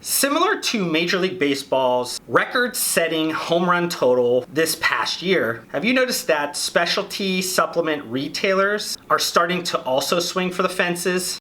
Similar to Major League Baseball's record-setting home run total this past year, have you noticed that specialty supplement retailers are starting to also swing for the fences?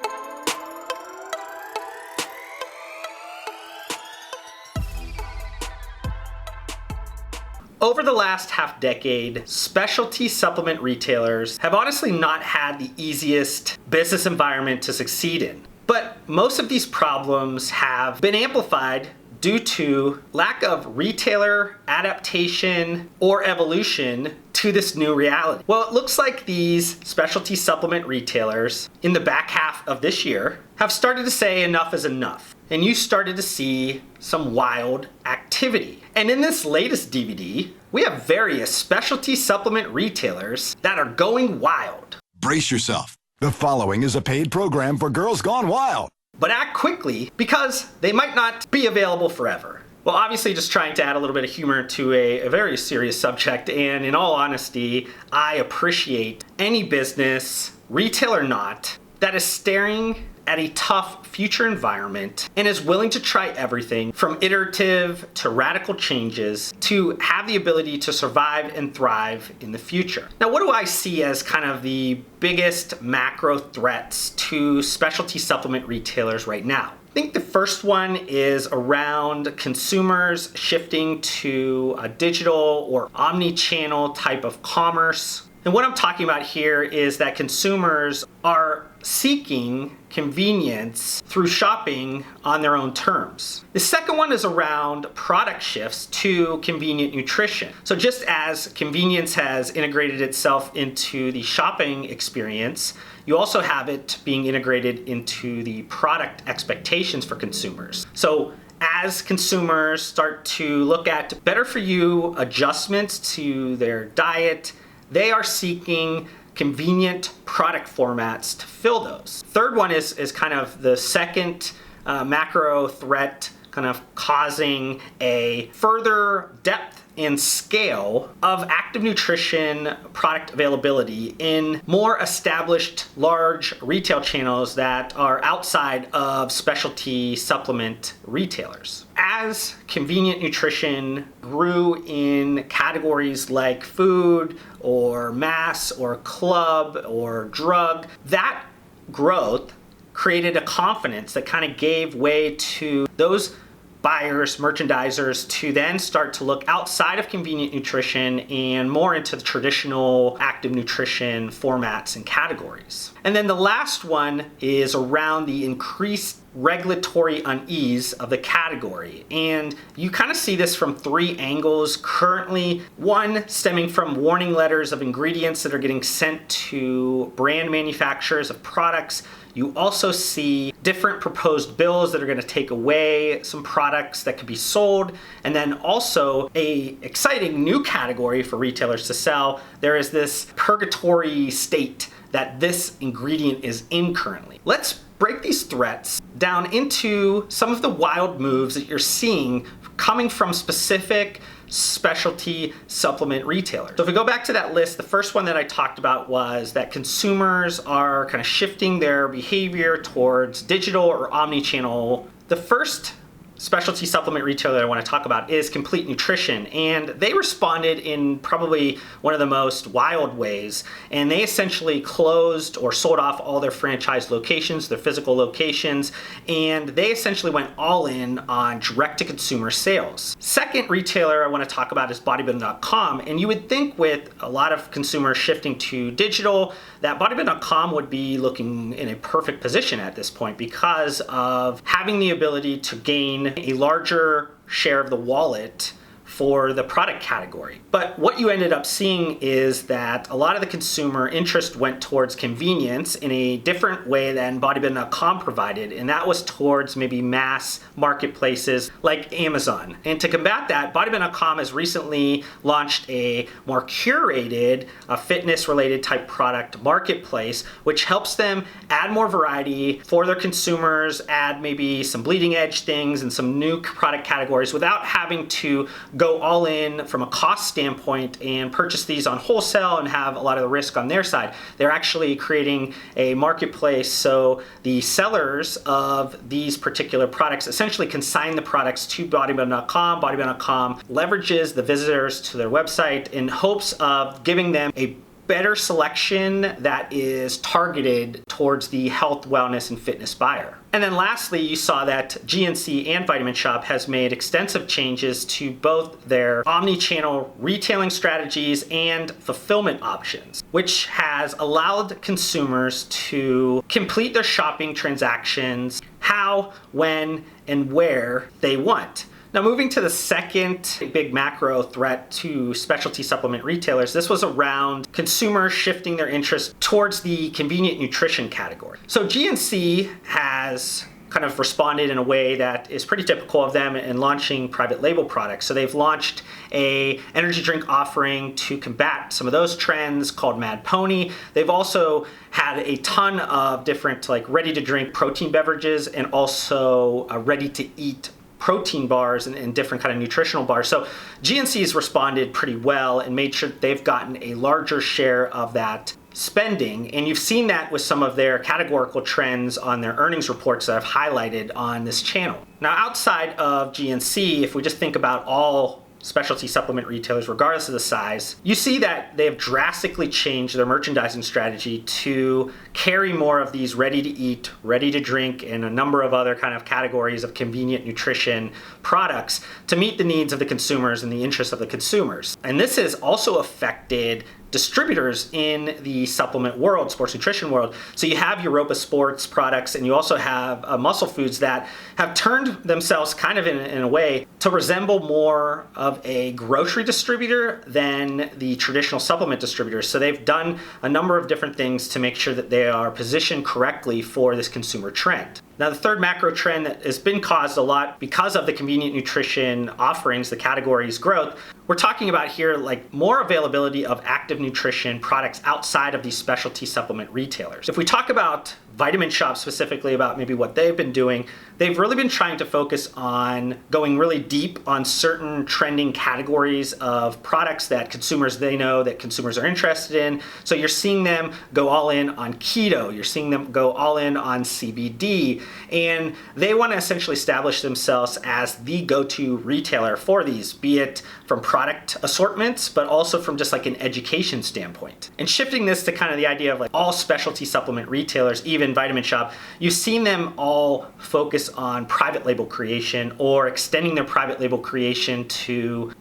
Over the last half decade, specialty supplement retailers have honestly not had the easiest business environment to succeed in. But most of these problems have been amplified due to lack of retailer adaptation or evolution to this new reality. Well, it looks like these specialty supplement retailers in the back half of this year have started to say enough is enough. And you started to see some wild activity. And in this latest DVD, we have various specialty supplement retailers that are going wild. Brace yourself. The following is a paid program for girls gone wild. But act quickly because they might not be available forever. Well, obviously just trying to add a little bit of humor to a very serious subject, and in all honesty, I appreciate any business, retail or not, that is staring at a tough future environment and is willing to try everything from iterative to radical changes to have the ability to survive and thrive in the future. Now, what do I see as kind of the biggest macro threats to specialty supplement retailers right now? I think the first one is around consumers shifting to a digital or omni-channel type of commerce. And what I'm talking about here is that consumers are seeking convenience through shopping on their own terms. The second one is around product shifts to convenient nutrition. So just as convenience has integrated itself into the shopping experience, you also have it being integrated into the product expectations for consumers. So as consumers start to look at better for you adjustments to their diet, they are seeking convenient product formats to fill those. Third one is kind of the second macro threat, kind of causing a further depth and scale of active nutrition product availability in more established large retail channels that are outside of specialty supplement retailers. As convenient nutrition grew in categories like food or mass or club or drug, that growth created a confidence that kind of gave way to those buyers, merchandisers to then start to look outside of convenient nutrition and more into the traditional active nutrition formats and categories. And then the last one is around the increased regulatory unease of the category. And you kind of see this from three angles currently. One stemming from warning letters of ingredients that are getting sent to brand manufacturers of products. You also see different proposed bills that are going to take away some products that could be sold. And then also a exciting new category for retailers to sell. There is this purgatory state that this ingredient is in currently. Let's break these threats down into some of the wild moves that you're seeing coming from specific specialty supplement retailers. So if we go back to that list, the first one that I talked about was that consumers are kind of shifting their behavior towards digital or omni-channel. The first specialty supplement retailer that I want to talk about is Complete Nutrition, and they responded in probably one of the most wild ways, and they essentially closed or sold off all their franchise locations, their physical locations, and they essentially went all in on direct-to-consumer sales. Second retailer I want to talk about is bodybuilding.com, and you would think with a lot of consumers shifting to digital that bodybuilding.com would be looking in a perfect position at this point because of having the ability to gain a larger share of the wallet for the product category. But what you ended up seeing is that a lot of the consumer interest went towards convenience in a different way than bodybuilding.com provided, and that was towards maybe mass marketplaces like Amazon. And to combat that, bodybuilding.com has recently launched a more curated fitness-related type product marketplace, which helps them add more variety for their consumers, add maybe some bleeding edge things and some new product categories without having to go go all in from a cost standpoint and purchase these on wholesale and have a lot of the risk on their side. They're actually creating a marketplace so the sellers of these particular products essentially consign the products to bodybuilding.com. Bodybuilding.com leverages the visitors to their website in hopes of giving them a better selection that is targeted towards the health, wellness, and fitness buyer. And then lastly, you saw that GNC and Vitamin Shoppe has made extensive changes to both their omni-channel retailing strategies and fulfillment options, which has allowed consumers to complete their shopping transactions how, when, and where they want. Now, moving to the second big macro threat to specialty supplement retailers, this was around consumers shifting their interest towards the convenient nutrition category. So GNC has kind of responded in a way that is pretty typical of them in launching private label products. So they've launched a energy drink offering to combat some of those trends called Mad Pony. They've also had a ton of different like ready to drink protein beverages and also ready to eat protein bars and different kind of nutritional bars. So GNC has responded pretty well and made sure that they've gotten a larger share of that spending. And you've seen that with some of their categorical trends on their earnings reports that I've highlighted on this channel. Now, outside of GNC, if we just think about all specialty supplement retailers, regardless of the size, you see that they have drastically changed their merchandising strategy to carry more of these ready to eat, ready to drink, and a number of other kind of categories of convenient nutrition products to meet the needs of the consumers and the interests of the consumers. And this has also affected distributors in the supplement world, sports nutrition world. So you have Europa Sports products and you also have Muscle Foods that have turned themselves kind of in a way to resemble more of a grocery distributor than the traditional supplement distributors. So they've done a number of different things to make sure that they are positioned correctly for this consumer trend. Now, the third macro trend that has been caused a lot because of the convenient nutrition offerings, the category's growth, we're talking about here like more availability of active nutrition products outside of these specialty supplement retailers. If we talk about Vitamin Shoppe specifically, about maybe what they've been doing, they've really been trying to focus on going really deep on certain trending categories of products that consumers, they know that consumers are interested in. So you're seeing them go all in on keto, you're seeing them go all in on CBD, and they want to essentially establish themselves as the go-to retailer for these, be it from product assortments, but also from just like an education standpoint. And shifting this to kind of the idea of like all specialty supplement retailers, even Vitamin Shoppe, you've seen them all focus on private label creation or extending their private label creation to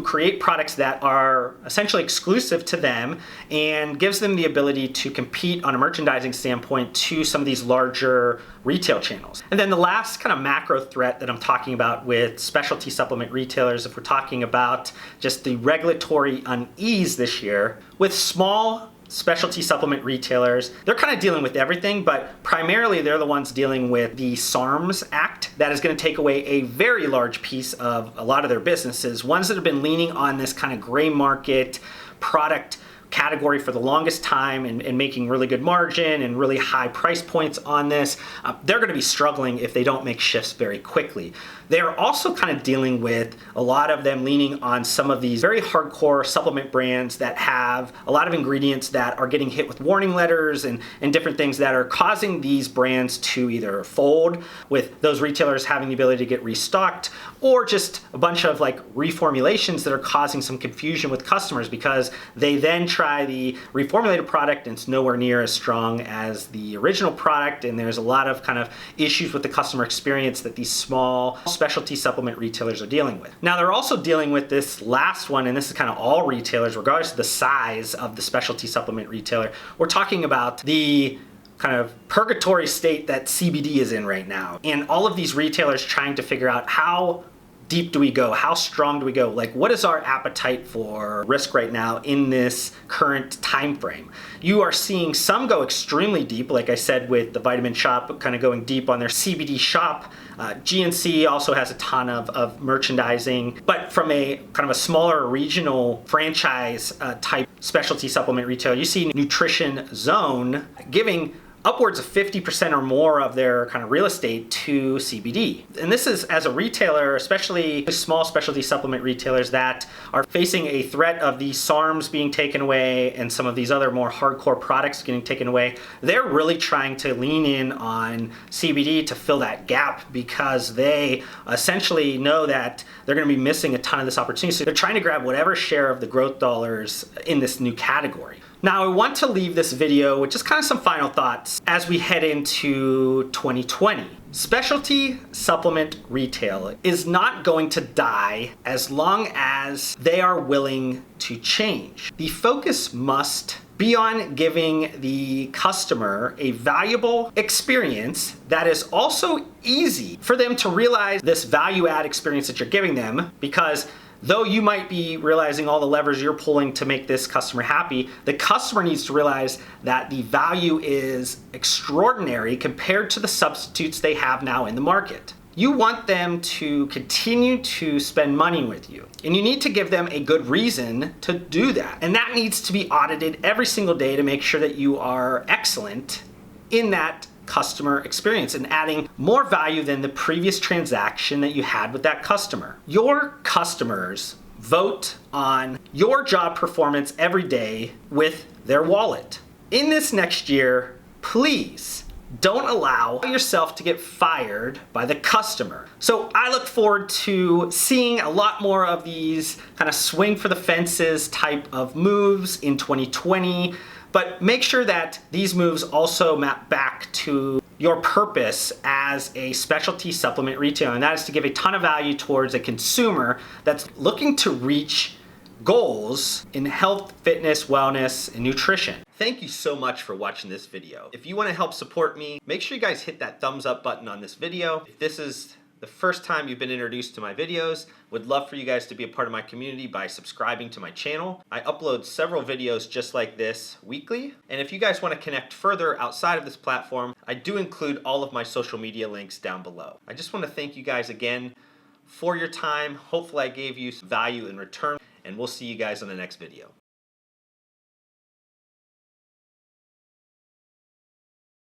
create products that are essentially exclusive to them and gives them the ability to compete on a merchandising standpoint to some of these larger retail channels. And then the last kind of macro threat that I'm talking about with specialty supplement retailers, if we're talking about just the regulatory unease this year, with small specialty supplement retailers, they're kind of dealing with everything, but primarily they're the ones dealing with the SARMS Act that is going to take away a very large piece of a lot of their businesses, ones that have been leaning on this kind of gray market product category for the longest time and making really good margin and really high price points on this. They're going to be struggling if they don't make shifts very quickly. They're also kind of dealing with a lot of them leaning on some of these very hardcore supplement brands that have a lot of ingredients that are getting hit with warning letters and different things that are causing these brands to either fold, with those retailers having the ability to get restocked, or just a bunch of like reformulations that are causing some confusion with customers because they then try the reformulated product and it's nowhere near as strong as the original product, and there's a lot of kind of issues with the customer experience that these small specialty supplement retailers are dealing with. Now, they're also dealing with this last one, and this is kind of all retailers, regardless of the size of the specialty supplement retailer. We're talking about the kind of purgatory state that CBD is in right now. And all of these retailers trying to figure out how deep do we go? How strong do we go? Like, what is our appetite for risk right now in this current time frame? You are seeing some go extremely deep, like I said, with the Vitamin Shoppe kind of going deep on their CBD shop. GNC also has a ton of merchandising, but from a kind of a smaller regional franchise type specialty supplement retailer, you see Nutrition Zone giving upwards of 50% or more of their kind of real estate to CBD. And this is as a retailer, especially small specialty supplement retailers that are facing a threat of these SARMs being taken away and some of these other more hardcore products getting taken away. They're really trying to lean in on CBD to fill that gap because they essentially know that they're going to be missing a ton of this opportunity. So they're trying to grab whatever share of the growth dollars in this new category. Now, I want to leave this video with just kind of some final thoughts as we head into 2020. Specialty supplement retail is not going to die as long as they are willing to change. The focus must be on giving the customer a valuable experience that is also easy for them to realize this value add experience that you're giving them, because though you might be realizing all the levers you're pulling to make this customer happy, the customer needs to realize that the value is extraordinary compared to the substitutes they have now in the market. You want them to continue to spend money with you, and you need to give them a good reason to do that. And that needs to be audited every single day to make sure that you are excellent in that customer experience and adding more value than the previous transaction that you had with that customer. Your customers vote on your job performance every day with their wallet. In this next year, please don't allow yourself to get fired by the customer. So I look forward to seeing a lot more of these kind of swing for the fences type of moves in 2020. But make sure that these moves also map back to your purpose as a specialty supplement retailer, and that is to give a ton of value towards a consumer that's looking to reach goals in health, fitness, wellness, and nutrition. Thank you so much for watching this video. If you want to help support me, make sure you guys hit that thumbs up button on this video. If this is the first time you've been introduced to my videos, would love for you guys to be a part of my community by subscribing to my channel. I upload several videos just like this weekly, and if you guys want to connect further outside of this platform, I do include all of my social media links down below. I just want to thank you guys again for your time. Hopefully I gave you some value in return, and we'll see you guys on the next video.